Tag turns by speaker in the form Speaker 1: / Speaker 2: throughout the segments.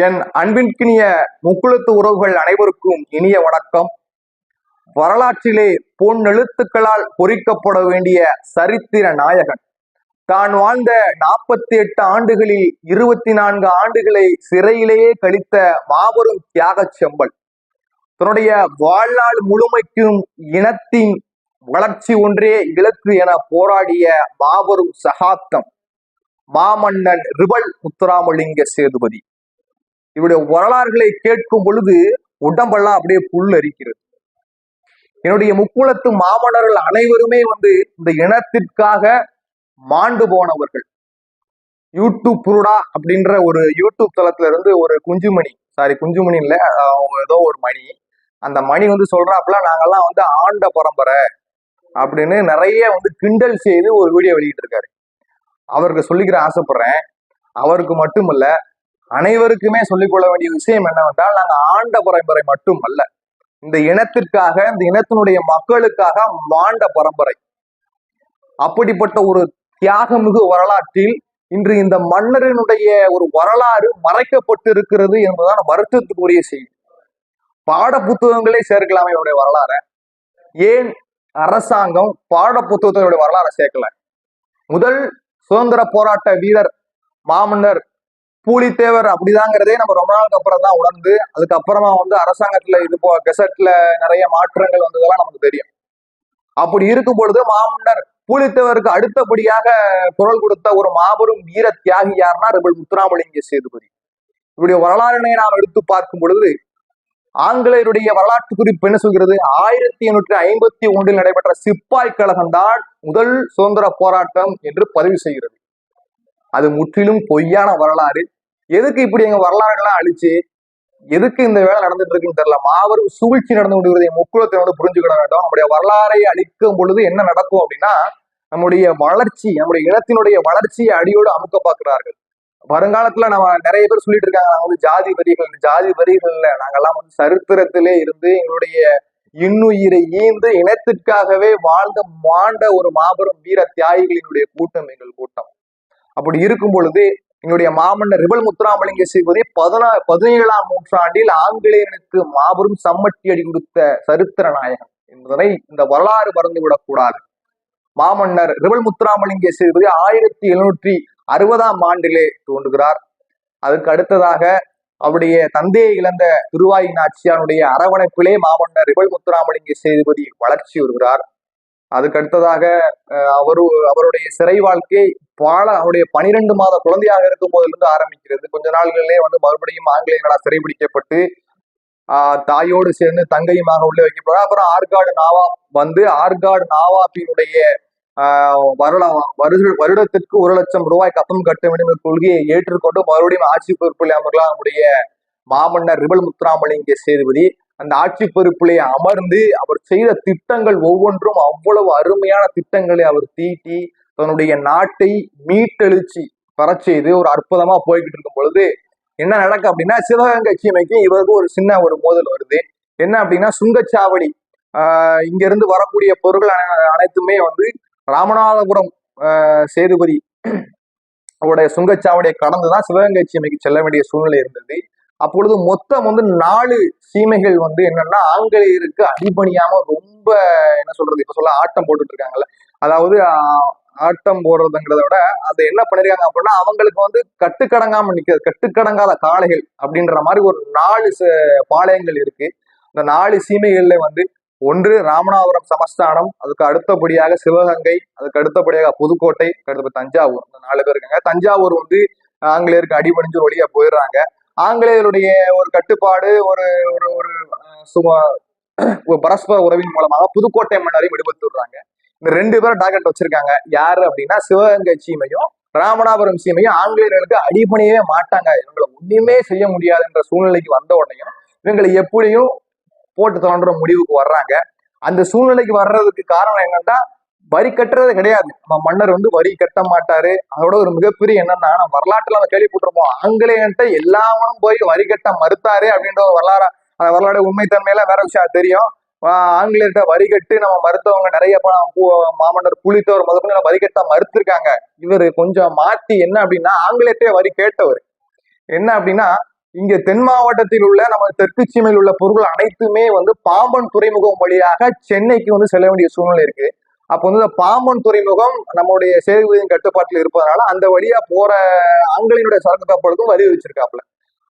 Speaker 1: என் அன்பிற்கினிய முக்குளத்து உறவுகள் அனைவருக்கும் இனிய வணக்கம். வரலாற்றிலே பொன்னெழுத்துக்களால் பொறிக்கப்பட வேண்டிய சரித்திர நாயகன், தான் வாழ்ந்த 48 ஆண்டுகளில் 24 ஆண்டுகளை சிறையிலேயே கழித்த மாபெரும் தியாக செம்பல், தன்னுடைய வாழ்நாள் முழுமைக்கும் இனத்தின் வளர்ச்சி ஒன்றே இலக்கு என போராடிய மாபெரும் சகாப்தம் மாமன்னன் ரிபல் முத்துராமலிங்க சேதுபதி. இவருடைய வரலாறுகளை கேட்கும் பொழுது உடம்பெல்லாம் அப்படியே புல் அரிக்கிறது. என்னுடைய முக்குளத்து மாமன்னர்கள் அனைவருமே இந்த இனத்திற்காக மாண்டு போனவர்கள். யூடியூப் புருடா அப்படின்ற ஒரு யூடியூப் தளத்துல இருந்து ஒரு குஞ்சுமணி இல்ல, அவங்க ஏதோ ஒரு மணி, அந்த மணி சொல்றாப்புல நாங்கெல்லாம் ஆண்ட பரம்பரை அப்படின்னு நிறைய கிண்டல் செய்து ஒரு வீடியோ வெளியிட்டு இருக்காரு. அவருக்கு சொல்லிக்கிற ஆசைப்படுறேன், அவருக்கு மட்டுமல்ல அனைவருக்குமே சொல்லிக்கொள்ள வேண்டிய விஷயம் என்னவென்றால், நாங்க ஆண்ட பரம்பரை மட்டுமல்ல, இந்த இனத்திற்காக, இந்த இனத்தினுடைய மக்களுக்காக மாண்ட பரம்பரை. அப்படிப்பட்ட ஒரு தியாகமிகு வரலாற்றில் இன்று இந்த மன்னரினுடைய ஒரு வரலாறு மறைக்கப்பட்டு இருக்கிறது என்பதுதான் வருத்தத்துக்குரிய செய்தி. பாட புத்தகங்களே சேர்க்கலாமே இவருடைய வரலாற, ஏன் அரசாங்கம் பாட புத்தகத்தினுடைய வரலாறை சேர்க்கல? முதல் சுதந்திர போராட்ட வீரர் மாமன்னர் பூலித்தேவர் அப்படிதாங்கிறதே நம்ம ரொம்ப நாளுக்கு அப்புறம் தான் உணர்ந்து, அதுக்கப்புறமா அரசாங்கத்துல இது கெசட்ல நிறைய மாற்றங்கள் வந்ததெல்லாம் நமக்கு தெரியும். அப்படி இருக்கும் பொழுது மாமன்னர் பூலித்தேவருக்கு அடுத்தபடியாக குரல் கொடுத்த ஒரு மாபெரும் வீர தியாகி யாருன்னா ரிபல் முத்துராமலிங்க சேதுபதி. இவருடைய வரலாறினை நாம் எடுத்து பார்க்கும் பொழுது ஆங்கிலேயருடைய வரலாற்று குறிப்பு என்ன சொல்கிறது? 1851 நடைபெற்ற சிப்பாய் கழகம் தான் முதல் சுதந்திர போராட்டம் என்று பதிவு செய்கிறது. அது முற்றிலும் பொய்யான வரலாறு. எதுக்கு இப்படி எங்க வரலாறுகள்லாம் அழிச்சு எதுக்கு இந்த வேலை நடந்துட்டு இருக்குன்னு தெரியல. மாபெரும் சூழ்ச்சி நடந்து கொண்டிருக்கிறதை முக்குளத்தை புரிஞ்சுக்கிட வேண்டும். நம்முடைய வரலாறை அழிக்கும் பொழுது என்ன நடக்கும் அப்படின்னா, நம்முடைய வளர்ச்சி, நம்முடைய இனத்தினுடைய வளர்ச்சியை அடியோடு அமுக்க பார்க்கிறார்கள். வருங்காலத்துல நம்ம நிறைய பேர் சொல்லிட்டு இருக்காங்க, நாங்க ஜாதி வரிகள்ல நாங்கெல்லாம் சரித்திரத்திலே இருந்து எங்களுடைய இன்னுயிரை ஈந்து இனத்திற்காகவே மாண்ட ஒரு மாபெரும் வீர தியாகிகளினுடைய கூட்டம் எங்கள் கூட்டம். அப்படி இருக்கும் பொழுது எங்களுடைய மாமன்னர் ரிபல் முத்துராமலிங்க சேதுபதி 17ஆம் நூற்றாண்டில் ஆங்கிலேயனுக்கு மாபெரும் சம்மட்டி அடி கொடுத்த சரித்திர நாயகன் என்பதனை இந்த வரலாறு மறந்துவிடக் கூடாது. மாமன்னர் ரிபல் முத்துராமலிங்க சேதுபதி 1760ஆம் ஆண்டிலே தோன்றுகிறார். அதுக்கு அடுத்ததாக அவருடைய தந்தையை இழந்த திருவாய் நாச்சியாருடைய அரவணைப்பிலே மாமன்னர் ரிபல் முத்துராமலிங்க சேதுபதி வளர்ச்சி வருகிறார். அதுக்கு அடுத்ததாக அவருடைய சிறை வாழ்க்கை அவருடைய 12 மாத குழந்தையாக இருக்கும் போதிலிருந்து ஆரம்பிக்கிறது. கொஞ்ச நாள்களிலே மறுபடியும் ஆங்கிலேயர்களால் சிறைபிடிக்கப்பட்டு தாயோடு சேர்ந்து தங்கையுமாக உள்ளே வைக்கப்படுறார். அப்புறம் ஆற்காடு நவாபினுடைய வருடத்திற்கு 1 லட்சம் ரூபாய் கப்பம் கட்ட வேண்டும் என்ற கொள்கையை ஏற்றுக்கொண்டு மறுபடியும் ஆட்சி பொறுப்பில் அமர்லாம் நம்முடைய மாமன்னர் ரிபல் முத்துராமலிங்க சேதுபதி. அந்த ஆட்சி பொறுப்பிலே அமர்ந்து அவர் செய்த திட்டங்கள் ஒவ்வொன்றும் அவ்வளவு அருமையான திட்டங்களை அவர் தீட்டி தன்னுடைய நாட்டை மீட்டெழுச்சி பெற செய்து ஒரு அற்புதமா போய்கிட்டு இருக்கும் பொழுது என்ன நடக்கு அப்படின்னா, சிவகங்கை சீமைக்கு இவருக்கு ஒரு சின்ன ஒரு மோதல் வருது. என்ன அப்படின்னா, சுங்கச்சாவடி இங்க இருந்து வரக்கூடிய பொருட்கள் அனைத்துமே ராமநாதபுரம் சேதுபதி அவருடைய சுங்கச்சாவடியை கடந்துதான் சிவகங்கை சீமைக்கு செல்ல வேண்டிய சூழ்நிலை இருந்தது. அப்பொழுது மொத்தம் 4 சீமைகள் என்னன்னா ஆங்கிலேயருக்கு அடிபணியாம ரொம்ப இப்ப ஆட்டம் போட்டுட்டு இருக்காங்கல்ல. அதாவது ஆட்டம் போடுறதுங்கிறத விட அதை என்ன பண்ணிருக்காங்க அப்படின்னா, அவங்களுக்கு கட்டுக்கடங்காத காளைகள் அப்படின்ற மாதிரி ஒரு 4 பாளையங்கள் இருக்கு. இந்த 4 சீமைகள்ல ஒன்று ராமநாதபுரம் சமஸ்தானம், அதுக்கு அடுத்தபடியாக சிவகங்கை, அதுக்கு அடுத்தபடியாக புதுக்கோட்டை, அடுத்த தஞ்சாவூர். இந்த 4 பேர் இருக்காங்க. தஞ்சாவூர் ஆங்கிலேயருக்கு அடிபணிஞ்சு ஒரு வழியா போயிடுறாங்க. ஆங்கிலேயருடைய ஒரு கட்டுப்பாடு ஒரு பரஸ்பர உறவின் மூலமாக புதுக்கோட்டை மன்னரையும் விடுபட்டு விடுறாங்க. இந்த 2 பேரும் டார்கெட் வச்சிருக்காங்க. யாரு அப்படின்னா, சிவகங்கை சீமையும் ராமநாதபுரம் சீமையும் ஆங்கிலேயர்களுக்கு அடிபணியவே மாட்டாங்க, இவங்களை ஒண்ணுமே செய்ய முடியாது என்ற சூழ்நிலைக்கு வந்த உடனேயும் இவங்களை எப்படியும் போட்டு தோன்ற முடிவுக்கு வர்றாங்க. அந்த சூழ்நிலைக்கு வர்றதுக்கு காரணம் என்னன்னா, வரி கட்டுறது கிடையாது. நம்ம மன்னர் வரி கட்ட மாட்டாரு. அதோட ஒரு மிகப்பெரிய என்னன்னா, நம்ம வரலாற்றுல நம்ம கேள்விப்பட்டிருப்போம், ஆங்கிலேயன்ட்ட எல்லாரும் போய் வரி கட்ட மறுத்தாரு அப்படின்ற ஒரு அந்த வரலாறு உண்மைத்தன்மையில வேற விஷயம் தெரியும். ஆங்கிலேயர்கிட்ட வரி கட்டு நம்ம மருத்துவங்க நிறைய மாமன்னர் புலித்தேவர் முதல்ல வரி கட்ட மறுத்திருக்காங்க. இவர் கொஞ்சம் மாத்தி என்ன அப்படின்னா, ஆங்கிலேயர்கிட்ட வரி கேட்டவர் என்ன அப்படின்னா, இங்க தென் மாவட்டத்தில் உள்ள நம்ம தெற்கு சீமையில் உள்ள பொருட்கள் அனைத்துமே வந்து பாம்பன் துறைமுகம் வழியாக சென்னைக்கு வந்து செல்ல வேண்டிய சூழ்நிலை இருக்கு. அப்போ வந்து இந்த பாம்பன் துறைமுகம் நம்முடைய சேதுபதியின் கட்டுப்பாட்டில் இருப்பதனால அந்த வழியா போற ஆங்கிலேயனுடைய சரக்கு கப்பலுக்கும் வரி வச்சிருக்காப்புல.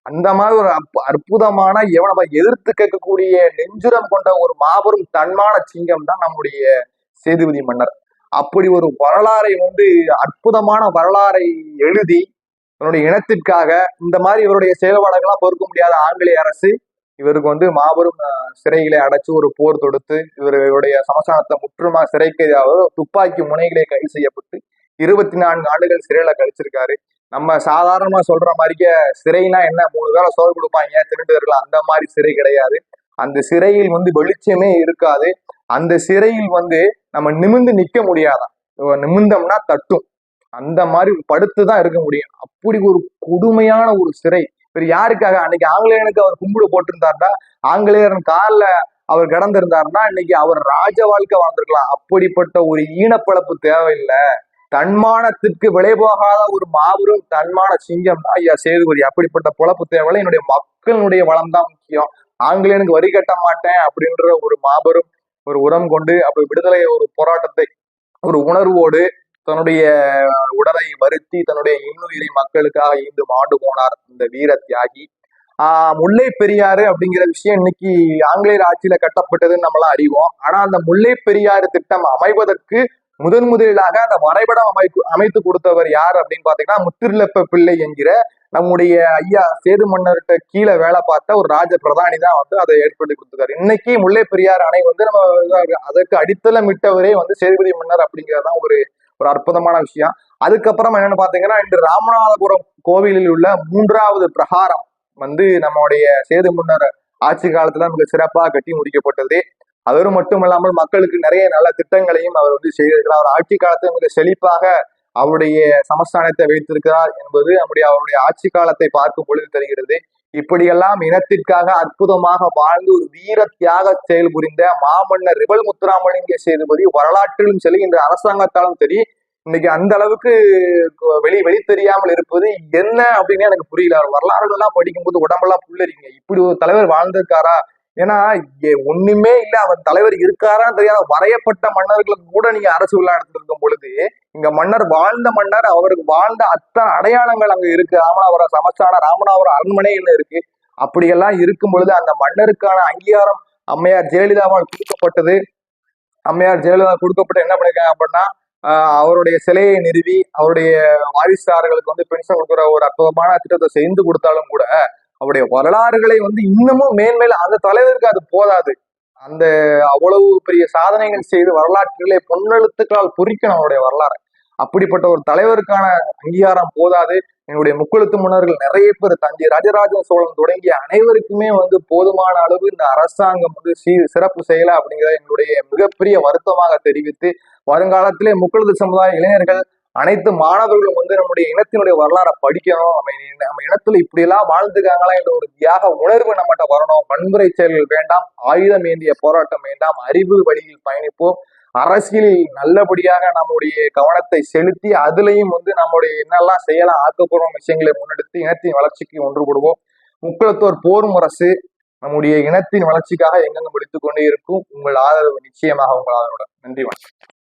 Speaker 1: அந்த மாதிரி ஒரு அற்புதமான எவனை எதிர்த்து கேட்கக்கூடிய நெஞ்சுரம் கொண்ட ஒரு மாபெரும் தன்மான சிங்கம் தான் நம்முடைய சேதுபதி மன்னர். அப்படி ஒரு வரலாறை வந்து அற்புதமான வரலாறை எழுதி தன்னுடைய இனத்திற்காக இந்த மாதிரி இவருடைய செயல்பாடுகள்லாம் பொறுக்க முடியாத ஆங்கிலேய அரசு இவருக்கு வந்து மாபெரும் சிறைகளை அடைச்சு ஒரு போர் தொடுத்து இவருடைய சமஸ்தானத்தை முற்றுமாக சிறைக்கைதாவது துப்பாக்கி முனைகளை கைது செய்யப்பட்டு 24 ஆண்டுகள் சிறையில கழிச்சிருக்காரு. நம்ம சாதாரணமா சொல்ற மாதிரியே சிறைனா என்ன 3 வேளை சோறு கொடுப்பாங்க திருடர்கள், அந்த மாதிரி சிறை கிடையாது. அந்த சிறையில் வந்து வெளிச்சமே இருக்காது. அந்த சிறையில் வந்து நம்ம நிமிர்ந்து நிக்க முடியாதான், நிமிர்ந்தோம்னா தட்டும், அந்த மாதிரி படுத்துதான் இருக்க முடியும். அப்படி ஒரு கொடுமையான ஒரு சிறை. இவர் யாருக்காக? அன்னைக்கு ஆங்கிலேயனுக்கு அவர் கும்பிடு போட்டிருந்தாருன்னா, ஆங்கிலேயரன் காலில் அவர் கடந்திருந்தாருன்னா இன்னைக்கு அவர் ராஜ வாழ்க்கை வாழ்ந்திருக்கலாம். அப்படிப்பட்ட ஒரு ஈனப்பழப்பு தேவையில்லை. தன்மானத்திற்கு விலை போகாத ஒரு மாபெரும் தன்மான சிங்கம் தான் ஐயா சேதுபதி. அப்படிப்பட்ட பொழப்பு தேவையில்லை. என்னுடைய மக்களுடைய வளம் தான் முக்கியம். ஆங்கிலேயனுக்கு வரி கட்ட மாட்டேன் அப்படின்ற ஒரு மாபெரும் ஒரு உரம் கொண்டு அப்படி விடுதலை ஒரு போராட்டத்தை ஒரு உணர்வோடு தன்னுடைய உடலை வருத்தி தன்னுடைய இன்னுயிரை மக்களுக்காக ஈந்து மாண்டு போனார் இந்த வீர தியாகி. முல்லை பெரியாறு அப்படிங்கிற விஷயம் இன்னைக்கு ஆங்கிலேயர் ஆட்சியில கட்டப்பட்டதுன்னு நம்மளாம் அறிவோம். ஆனா அந்த முல்லை பெரியாறு திட்டம் அமைவதற்கு முதலிலாக அந்த வரைபடம் அமைத்து கொடுத்தவர் யார் அப்படின்னு பாத்தீங்கன்னா முத்திருளப்ப பிள்ளை என்கிற நம்முடைய ஐயா சேது மன்னர்கிட்ட கீழே வேலை பார்த்த ஒரு ராஜ பிரதானி தான் வந்து அதை ஏற்படுத்தி கொடுத்துருக்காரு. இன்னைக்கு முல்லை பெரியாறு அணை வந்து நம்ம அதற்கு அடித்தளமிட்டவரே வந்து சேதுபதி மன்னர் அப்படிங்கிறதான் ஒரு ஒரு அற்புதமான விஷயம். அதுக்கப்புறம் என்னன்னு பாத்தீங்கன்னா இன்று ராமநாதபுரம் கோவிலில் உள்ள 3வது பிரகாரம் வந்து நம்மளுடைய சேது மன்னர் ஆட்சி காலத்துல மிக சிறப்பாக கட்டி முடிக்கப்பட்டது. அதோடு மட்டும் இல்லாமல் மக்களுக்கு நிறைய நல்ல திட்டங்களையும் அவர் வந்து செய்திருக்கிறார். அவர் ஆட்சி காலத்தில் மிக செழிப்பாக அவருடைய சமஸ்தானத்தை வைத்திருக்கிறார் என்பது அவருடைய ஆட்சி காலத்தை பார்க்கும் பொழுது தெரிகிறது. இப்படியெல்லாம் இனத்திற்காக அற்புதமாக வாழ்ந்து ஒரு வீர தியாக செயல் புரிந்த மாமன்னர் ரிபல் முத்துராமலிங்க சேதுபதி வரலாற்றிலும் சரி இன்று அரசாங்கத்தாலும் சரி இன்னைக்கு அந்த அளவுக்கு வெளி தெரியாமல் இருப்பது என்ன அப்படின்னு எனக்கு புரியல. வரலாறுகள்லாம் படிக்கும்போது உடம்பெல்லாம் புல்லரிங்க. இப்படி ஒரு தலைவர் வாழ்ந்திருக்காரா? ஏன்னா ஒண்ணுமே இல்லை, அவர் தலைவர் இருக்காரான்னு தெரியாத வரையப்பட்ட மன்னர்களுக்கு கூட நீங்க அரசு விழா எடுத்திருக்கும் பொழுது இங்க மன்னர் வாழ்ந்த மன்னர் அவருக்கு வாழ்ந்த அத்தனை அடையாளங்கள் அங்க இருக்கு. ராமநாதபுரம் சமஸ்தான ராமநாதபுரம் அரண்மனையில இருக்கு. அப்படியெல்லாம் இருக்கும் பொழுது அந்த மன்னருக்கான அங்கீகாரம் அம்மையார் ஜெயலலிதாவால் கொடுக்கப்பட்டது. அம்மையார் ஜெயலலிதா கொடுக்கப்பட்டு என்ன பண்ணிருக்காங்க அப்படின்னா அவருடைய சிலையை நிறுவி அவருடைய வாரிசுதாரர்களுக்கு வந்து பென்ஷன் கொடுக்குற ஒரு அற்புதமான திட்டத்தை செய்து கொடுத்தாலும் கூட அவருடைய வரலாறுகளை வந்து இன்னமும் மேன்மேல அந்த தலைவருக்கு அது போதாது. அந்த அவ்வளவு பெரிய சாதனைகள் செய்து வரலாற்றுகளை பொன்னெழுத்துக்களால் பொறிக்கணும் அவருடைய வரலாறு. அப்படிப்பட்ட ஒரு தலைவருக்கான அங்கீகாரம் போதாது. என்னுடைய முக்குழுத்து முன்னர்கள் நிறைய பேர் தஞ்சை ராஜராஜ சோழன் தொடங்கிய அனைவருக்குமே வந்து போதுமான அளவு இந்த அரசாங்கம் வந்து சிறப்பு செய்யல அப்படிங்கிறத என்னுடைய மிகப்பெரிய வருத்தமாக தெரிவித்து வருங்காலத்திலே முக்குழுத்து சமுதாய இளைஞர்கள் அனைத்து மாணவர்களும் வந்து நம்முடைய இனத்தினுடைய வரலாறை படிக்கணும். நம்ம இனத்துல இப்படி எல்லாம் வாழ்ந்துக்காங்களா என்ற ஒரு தியாக உணர்வு நம்மகிட்ட வரணும். வன்முறை செயல்கள் வேண்டாம், ஆயுதம் ஏந்திய போராட்டம் வேண்டாம், அறிவு வழியில் பயணிப்போம். அரசியலில் நல்லபடியாக நம்முடைய கவனத்தை செலுத்தி அதுலயும் வந்து நம்முடைய என்னெல்லாம் செய்யலாம் ஆக்கப்பூர்வ விஷயங்களை முன்னெடுத்து இனத்தின் வளர்ச்சிக்கு ஒன்றுபடுவோம். முக்குளத்தோர் போர் முரசு நம்முடைய இனத்தின் வளர்ச்சிக்காக எங்கெங்கு முடித்துக் கொண்டே இருக்கும். உங்கள் ஆதரவு நிச்சயமாக உங்கள் ஆதரவுடன். நன்றி, வணக்கம்.